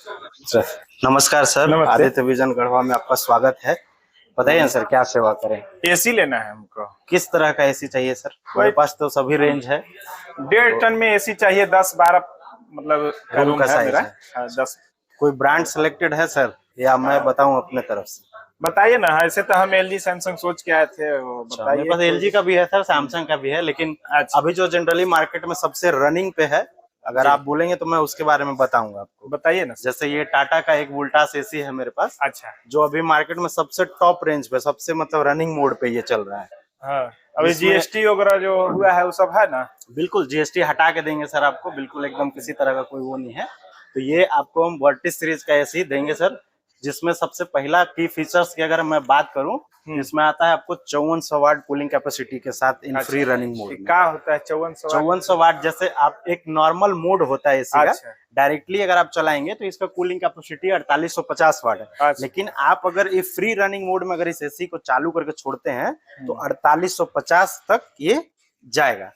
Sir नमस्कार sir, नमस्ते। Aditya vision Garhwa में आपका स्वागत है। बताइए ना सर, क्या सेवा करें? एसी लेना है हमको। किस तरह का एसी चाहिए सर? वही मेरे पास तो सभी रेंज है। 1.5 टन में एसी चाहिए, 10-12 मतलब का रूम रूम का है साइज मेरा। है। हाँ, अच्छा। 10। कोई ब्रांड सिलेक्टेड है सर, या मैं बताऊं अपने तरफ से? बताइए ना। ऐसे तो हम एलजी सैमसंग सोच के आए थे, वो अच्छा, मेरे बताइए पास कोई। एलजी का भी है सर, सैमसंग का भी है, लेकिन अच्छा। अभी जो जनरली मार्केट में सबसे रनिंग पे है, अगर जी, आप बोलेंगे तो मैं उसके बारे में बताऊंगा आपको। बताइए ना सर। जैसे ये टाटा का एक वोल्टास एसी है मेरे पास, अच्छा। जो अभी मार्केट में सबसे टॉप रेंज पे, सबसे मतलब रनिंग मोड पे ये चल रहा है। हाँ, अभी जिसमें जीएसटी वगैरह जो हुआ है वो सब है ना। बिल्कुल जीएसटी हटा के देंगे सर आपको, बिल्कुल एकदम किसी तरह का कोई वो नहीं है। तो ये आपको हम वर्टिस सीरीज का एसी देंगे सर, जिसमें सबसे पहला की फीचर्स की अगर मैं बात करूं तो इसमें आता है आपको 5400 वाट कूलिंग कैपेसिटी के साथ इन फ्री अच्छा, रनिंग मोड ये में। क्या होता है 5400 वाट? 5400 वाट जैसे आप एक नॉर्मल मोड होता है एसी का, अच्छा। डायरेक्टली अगर आप चलाएंगे तो इसका कूलिंग कैपेसिटी 4850 वाट है। अच्छा। लेकिन आप अगर ये फ्री रनिंग मोड में अगर इस एसी को चालू करके छोड़ते हैं तो हम्म। 4850 तक ये जाएगा।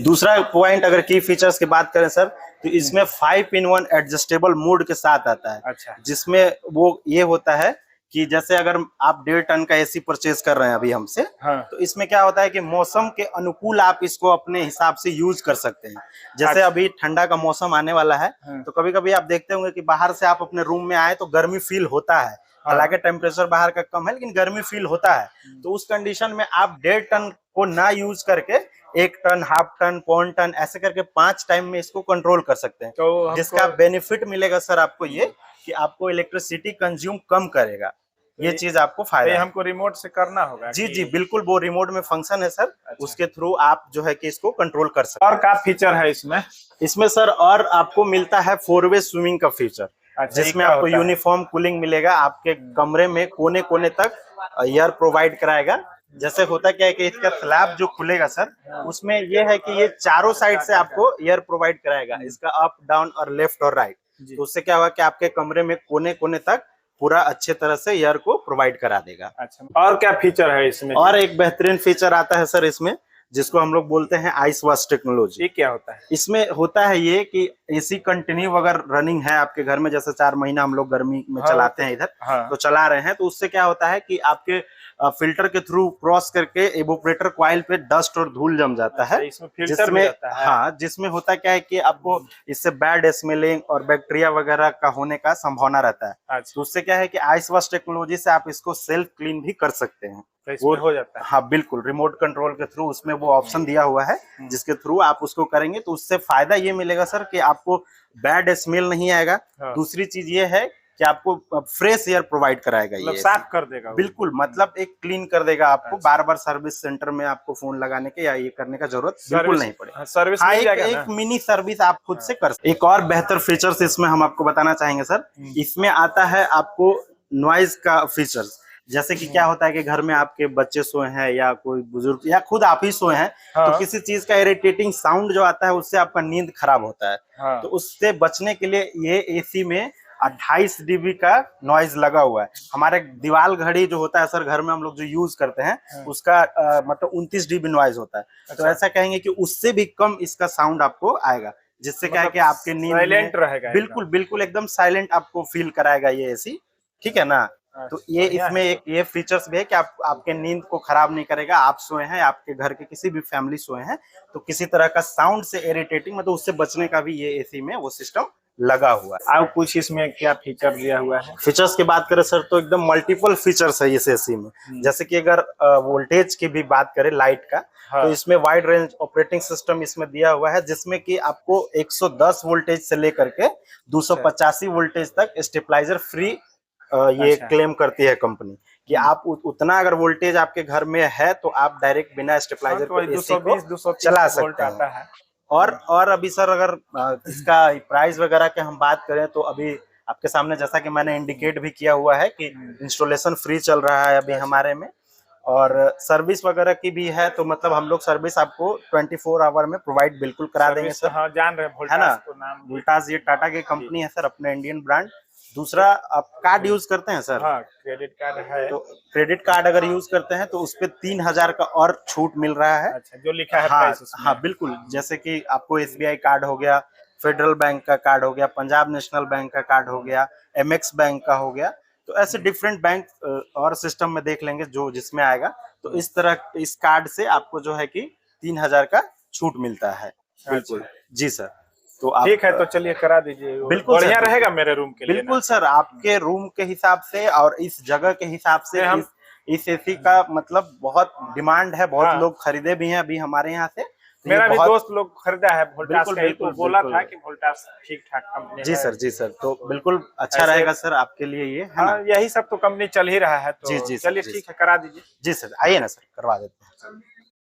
दूसरा पॉइंट अगर की फीचर्स की बात करें सर, तो इसमें 5-in-1 एडजस्टेबल मोड के साथ आता है। अच्छा। जिसमें वो ये होता है कि जैसे अगर आप 1.5 टन का एसी परचेज कर रहे हैं अभी हमसे, हाँ। तो इसमें क्या होता है कि मौसम के अनुकूल आप इसको अपने हिसाब से यूज कर सकते हैं। जैसे अच्छा। अभी ठंडा का मौसम आने वाला है, हाँ। तो कभी कभी आप देखते होंगे कि बाहर से आप अपने रूम में आए तो गर्मी फील होता है। हाँ। हालांकि टेम्परेचर बाहर का कम है, लेकिन गर्मी फील होता है। तो उस कंडीशन में आप 1.5 टन को ना यूज करके 1 टन, हाफ टन, पौन टन ऐसे करके 5 टाइम में इसको कंट्रोल कर सकते हैं। तो हमको जिसका बेनिफिट मिलेगा सर आपको ये, कि आपको इलेक्ट्रिसिटी कंज्यूम कम करेगा। तो ये ये चीज आपको तो ये फायदा है। हमको रिमोट से करना होगा जी जी कि? बिल्कुल, वो रिमोट में फंक्शन है सर, अच्छा। उसके थ्रू आप जो है कि इसको कंट्रोल कर सकते और क्या फीचर है इसमें? हैं। इसमें सर और आपको मिलता है 4 वे स्विमिंग का फीचर, अच्छा, ये जिसमें क्या आपको होता है? यूनिफॉर्म कूलिंग मिलेगा। आपके कमरे में कोने कोने तक एयर प्रोवाइड कराएगा। जैसे होता क्या है कि इसका स्लैब जो खुलेगा सर, उसमें ये है कि ये चारों साइड से आपको एयर प्रोवाइड कराएगा, इसका अप डाउन और लेफ्ट और राइट। जी। तो उससे क्या होगा कि आपके कमरे में कोने कोने तक पूरा अच्छे तरह से एयर को प्रोवाइड करा देगा। अच्छा, और क्या फीचर है इसमें? और एक बेहतरीन फीचर आता है सर इसमें, जिसको हम लोग बोलते हैं आइस वॉश टेक्नोलॉजी। ये क्या होता है? इसमें होता है ये कि एसी कंटिन्यू अगर रनिंग है आपके घर में, जैसे 4 महीना हम लोग गर्मी में हाँ, वो चलाते तो हैं इधर, हाँ। तो चला रहे हैं, तो उससे क्या होता है कि आपके फिल्टर के थ्रू क्रॉस करके एवोपरेटर कॉइल पे डस्ट और धूल जम जाता अच्छा, है। इसमें फिल्टर भी जिसमें रहता है? हाँ, जिसमें होता क्या है कि आपको इससे बैड स्मेलिंग और बैक्टीरिया वगैरह का होने का संभावना रहता है। अच्छा, तो उससे क्या है कि आइस वॉश टेक्नोलॉजी से आप इसको सेल्फ क्लीन भी कर सकते हैं। तो वो इसमें हो जाता है? हाँ बिल्कुल, रिमोट कंट्रोल के थ्रू उसमें वो ऑप्शन दिया हुआ है, जिसके थ्रू आप उसको करेंगे तो उससे फायदा ये मिलेगा सर कि आपको बैड स्मेल नहीं आएगा। हाँ। दूसरी चीज ये है कि आपको फ्रेश एयर प्रोवाइड कराएगा मतलब ये एसी। साफ कर देगा वो? बिल्कुल, मतलब एक क्लीन कर देगा आपको। अच्छा। बार बार सर्विस सेंटर में आपको फोन लगाने के या ये करने का जरूरत बिल्कुल सर्विस? नहीं पड़ेगा। हाँ, सर्विस हाँ, मिल एक जाएगा एक ना? मिनी सर्विस आप खुद से कर सकते हैं। एक और बेहतर फीचर्स इसमें हम आपको बताना चाहेंगे सर, इसमें आता है आपको नॉइज का फीचर्स। जैसे कि क्या होता है कि घर में आपके बच्चे सोए हैं या कोई बुजुर्ग या खुद आप ही सोए हैं, तो हाँ। किसी चीज का इरिटेटिंग साउंड जो आता है उससे आपका नींद खराब होता है। हाँ। तो उससे बचने के लिए ये एसी में 28 डीबी का नॉइज लगा हुआ है। हमारे दीवार घड़ी जो होता है सर घर में हम लोग जो यूज करते हैं, उसका मतलब 29 डीबी नॉइज होता है। तो अच्छा। ऐसा कहेंगे कि उससे भी कम इसका साउंड आपको आएगा, जिससे क्या है मतलब कि आपके नींद में साइलेंट रहेगा बिल्कुल एकदम? बिल्कुल एकदम साइलेंट आपको फील कराएगा ये एसी। ठीक है ना? तो अच्छा, ये बढ़िया इसमें है एक तो। ये फीचर्स भी है कि आप आपके नींद को खराब नहीं करेगा। आप सोए हैं, आपके घर के किसी भी फैमिली सोए हैं, तो किसी तरह का साउंड से इरिटेटिंग मतलब उससे बचने का भी ये एसी में वो सिस्टम लगा हुआ है। और कुछ इसमें क्या फीचर दिया हुआ है? फीचर्स की बात करें सर तो एकदम मल्टीपल फीचर्स है इस एसी में। जैसे कि अगर वोल्टेज की भी बात करें लाइट का, तो हाँ। इसमें वाइड रेंज ऑपरेटिंग सिस्टम इसमें दिया हुआ है, जिसमें कि आपको 110 वोल्टेज से लेकर के अच्छा। 285 वोल्टेज तक स्टेबलाइजर फ्री ये अच्छा। क्लेम करती है कंपनी, कि आप उतना अगर वोल्टेज आपके घर में है तो आप डायरेक्ट बिना हाँ, स्टेबलाइजर तो के वही एसी को 220-230 चला वोल्ट सकते हैं। आता है। और अभी सर अगर इसका प्राइस वगैरह की हम बात करें तो अभी आपके सामने जैसा कि मैंने इंडिकेट भी किया हुआ है कि इंस्टॉलेशन फ्री चल रहा है अभी अच्छा। हमारे में। और सर्विस वगैरह की भी है, तो मतलब हम लोग सर्विस आपको 24 आवर में प्रोवाइड बिल्कुल करा देंगे सर्विस तो सर। हाँ जान रहे हैं, है ना? वोल्टास तो नाम भी। वोल्टास ये टाटा की जी। कंपनी है सर, अपने इंडियन ब्रांड। दूसरा, आप कार्ड यूज करते हैं सर? हाँ, क्रेडिट कार्ड है। तो क्रेडिट कार्ड अगर यूज करते हैं तो उस पर 3,000 का और छूट मिल रहा है। अच्छा, जो लिखा है हाँ प्राइस हाँ उसमें? बिल्कुल, जैसे कि आपको एसबीआई कार्ड हो गया, फेडरल बैंक का कार्ड हो गया, पंजाब नेशनल बैंक का कार्ड हो गया, एमएक्स बैंक का हो गया। तो ऐसे डिफरेंट बैंक और सिस्टम में देख लेंगे जो जिसमें आएगा। तो इस तरह इस कार्ड से आपको जो है कि 3,000 का छूट मिलता है। बिल्कुल जी सर। तो आप ठीक है, तो चलिए करा दीजिए। बिल्कुल बढ़िया सर, रहेगा मेरे रूम के लिए बिल्कुल ना। सर, आपके रूम के हिसाब से और इस जगह के हिसाब से हम इस एसी का मतलब बहुत डिमांड है, बहुत हाँ। लोग खरीदे भी हैं अभी हमारे यहाँ से। तो ये मेरा भी बहुत दोस्त लोग खरीदा है वोल्टास बिल्कुल का ही, तो बिल्कुल बोला बिल्कुल था कि वोल्टास ठीक ठाक कंपनी जी है। सर, जी सर। तो बिल्कुल अच्छा ऐसे रहेगा सर आपके लिए ये, है हाँ, ना? यही सब तो कंपनी चल ही रहा है, जी तो जी सर, चलिए जी ठीक सर। है, करा दीजिए। जी सर, आइए ना सर, करवा देते हैं।